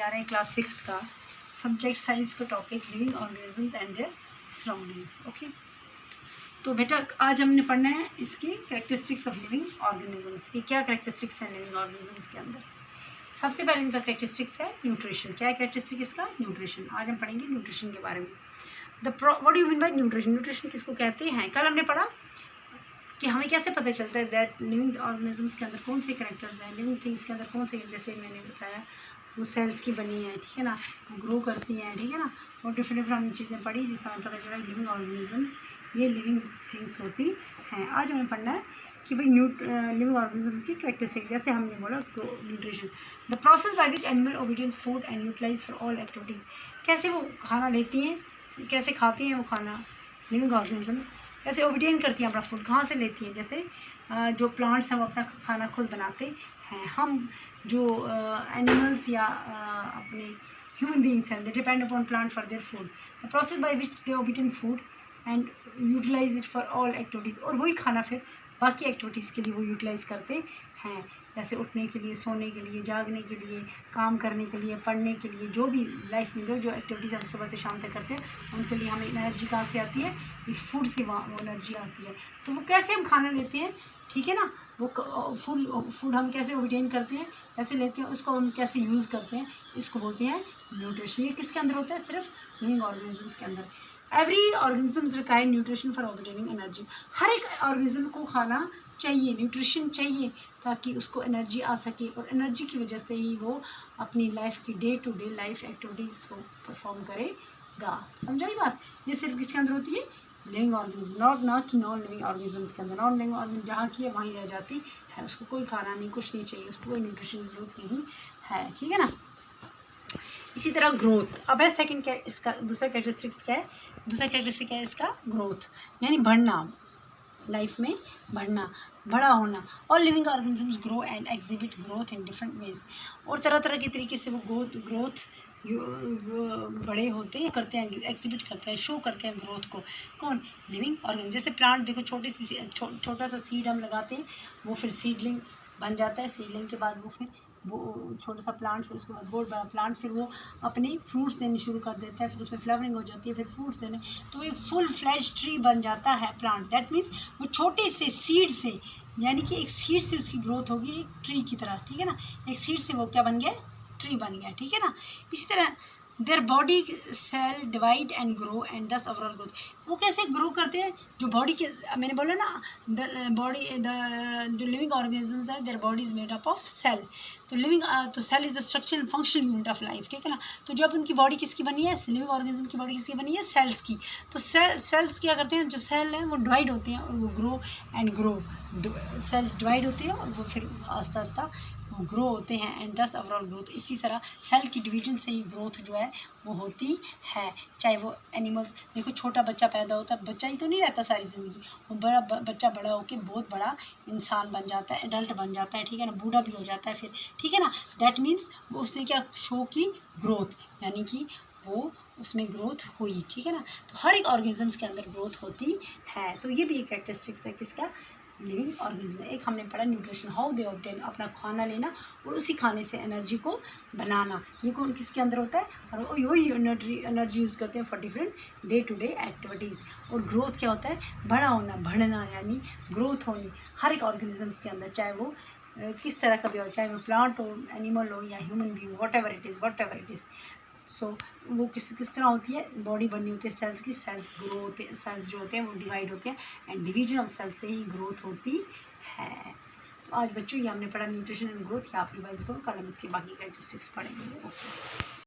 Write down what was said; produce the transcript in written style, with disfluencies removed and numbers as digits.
जा रहे हैं क्लास 6 का सब्जेक्ट साइंस का topic living organisms and there surroundings. Okay, तो बेटा आज हमने पढ़ना है इसकी कैरेक्टरिस्टिक्स ऑफ लिविंग ऑर्गेनिजम्स की। क्या कैरेक्टरिस्टिक्स हैं लिविंग ऑर्गेनिजम्स के अंदर? सबसे पहले इनका कैरेक्टरिस्टिक्स है न्यूट्रिशन। क्या है कैरेक्टरिस्टिक इसका? न्यूट्रिशन। आज हम पढ़ेंगे न्यूट्रिशन के बारे में। What do you mean by nutrition? Nutrition किसको कहते हैं? कल हमने पढ़ा कि हमें कैसे पता चलता है दैट लिविंग ऑर्गेनिजम्स के अंदर कौन से कैरेक्टर्स हैं, लिविंग थिंग्स के अंदर कौन से, जैसे मैंने बताया वो सेल्स की बनी है, ठीक है ना, ग्रो करती हैं, ठीक है ना, और डिफरेंट डिफरेंट चीज़ें पढ़ी जिससे हमें पता चला लिविंग ऑर्गेनिजम्स ये लिविंग थिंग्स होती हैं। आज हमें पढ़ना है कि भाई लिविंग ऑर्गेनिज्म की कैरेक्टरिस्टिक, जैसे हमने बोला nutrition, the process by which animal obtain food and utilise for all activities. कैसे वो खाना लेती हैं, कैसे खाती हैं वो खाना लिविंग ऑर्गेनिजम्स, कैसे ओबिटेन करती हैं अपना फूड, कहाँ से लेती हैं। जैसे जो प्लांट्स हैं वो अपना खाना खुद बनाते हैं, हम जो एनिमल्स या अपने ह्यूमन बींग्स हैं they depend upon plant for their food. The process by which they obtain food and utilise it for all activities, और वही खाना फिर बाकी एक्टिविटीज़ के लिए वो यूटिलाइज़ करते हैं, जैसे उठने के लिए, सोने के लिए, जागने के लिए, काम करने के लिए, पढ़ने के लिए, जो भी लाइफ में जो एक्टिविटीज़ हम सुबह से शाम तक करते हैं उनके लिए हमें एनर्जी कहाँ से आती है? इस फूड से वो एनर्जी आती है। तो वो कैसे हम खाना लेते हैं, ठीक है ना, वो फूड हम कैसे ऑब्टेन करते हैं, कैसे लेते हैं, उसको हम कैसे यूज़ करते हैं, इसको बोलते हैं न्यूट्रिशन। ये किसके अंदर होता है? सिर्फ लिविंग ऑर्गेनिजम्स के अंदर। Every organisms require nutrition for obtaining energy. हर एक ऑर्गेनिज्म को खाना चाहिए, न्यूट्रिशन चाहिए, ताकि उसको एनर्जी आ सके, और एनर्जी की वजह से ही वो अपनी लाइफ की day to day life activities को परफॉर्म करेगा। समझाई बात? ये सिर्फ किसके अंदर होती है? लिविंग ऑर्गेनिज्म, ना कि नॉन लिविंग ऑर्गेनिजम्स के अंदर। नॉन लिविंग ऑर्गेनिज्म जहाँ की है वहीं रह जाती है, उसको कोई खाना नहीं, कुछ नहीं चाहिए, उसको कोई न्यूट्रिशन की जरूरत नहीं है, ठीक है ना। इसी तरह ग्रोथ अब है सेकंड, क्या इसका दूसरा कैरेक्टरिस्टिक्स क्या है? दूसरा कैरेक्टरिस्टिक क्या है इसका? ग्रोथ, यानी बढ़ना, लाइफ में बढ़ना, बड़ा होना। और living organisms grow and exhibit growth in different ways, और तरह तरह के तरीके से वो ग्रोथ बड़े होते हैं, करते हैं, एग्जिबिट करते हैं, शो करते हैं ग्रोथ को। कौन? Living organism. जैसे प्लांट देखो, छोटा सा सीड हम लगाते हैं, वो फिर सीडलिंग बन जाता है, सीडलिंग के बाद वो फिर वो छोटा सा प्लांट, फिर उसके बाद बहुत बड़ा प्लांट, फिर वो अपने फ्रूट्स देने शुरू कर देता है, फिर उसमें फ्लावरिंग हो जाती है, फिर फ्रूट्स देने, तो एक फुल फ्लैश ट्री बन जाता है प्लांट। दैट मीन्स वो छोटे से सीड से, यानी कि एक सीड से उसकी ग्रोथ होगी एक ट्री की तरह, ठीक है ना, एक सीड से वो क्या बन गया? ट्री बन गया, ठीक है ना। इसी तरह their body cell divide and grow and thus overall growth. वो कैसे ग्रो करते हैं? जो बॉडी के, मैंने बोला ना, जो लिविंग ऑर्गेनिजम्स है their body is made up of cell. तो cell is the structural functional unit of life, ठीक है ना। तो जब उनकी बॉडी किसकी बनी है? लिविंग ऑर्गेनिज्म की बॉडी किसकी बनी है? सेल्स की। तो सेल्स क्या करते हैं? जो सेल हैं वो डिवाइड होते हैं और वो grow and grow, cells divide होते हैं और वो फिर आस्ता आस्ता वो ग्रो होते हैं एंड दस ओवरऑल ग्रोथ। इसी तरह सेल की डिवीजन से ही ग्रोथ जो है वो होती है। चाहे वो एनिमल्स, देखो छोटा बच्चा पैदा होता है, बच्चा ही तो नहीं रहता सारी ज़िंदगी, वो बच्चा बड़ा होकर बहुत बड़ा इंसान बन जाता है, एडल्ट बन जाता है, ठीक है ना, बूढ़ा भी हो जाता है फिर, ठीक है ना। दैट मीन्स वो उसने क्या शो की? ग्रोथ, यानी कि वो उसमें ग्रोथ हुई, ठीक है ना। तो हर एक ऑर्गेनिजम्स के अंदर ग्रोथ होती है। तो ये भी एक कैरेक्टरिस्टिक्स है किसका? Living organism. एक हमने पढ़ा न्यूट्रिशन, हाउ दे ऑब्टेन, अपना खाना लेना और उसी खाने से एनर्जी को बनाना, ये कौन किसके अंदर होता है? और वही एनर्जी यूज़ करते हैं for different day to day activities. और ग्रोथ क्या होता है? बड़ा होना, बढ़ना, यानी ग्रोथ होनी हर एक ऑर्गेनिजम्स के अंदर, चाहे वो किस तरह का भी हो, चाहे वो प्लांट हो, एनिमल हो या human being, whatever it is. So वो किस तरह होती है? बॉडी बननी होती है सेल्स की, सेल्स ग्रो होते हैं, सेल्स जो होते हैं वो डिवाइड होते हैं एंड डिवीजन ऑफ सेल्स से ही ग्रोथ होती है। तो आज बच्चों ये हमने पढ़ा न्यूट्रिशन एंड ग्रोथ, या आप रिवाइज करो, कल हम इसके बाकी कैरेक्टरिस्टिक्स पढ़ेंगे। ओके।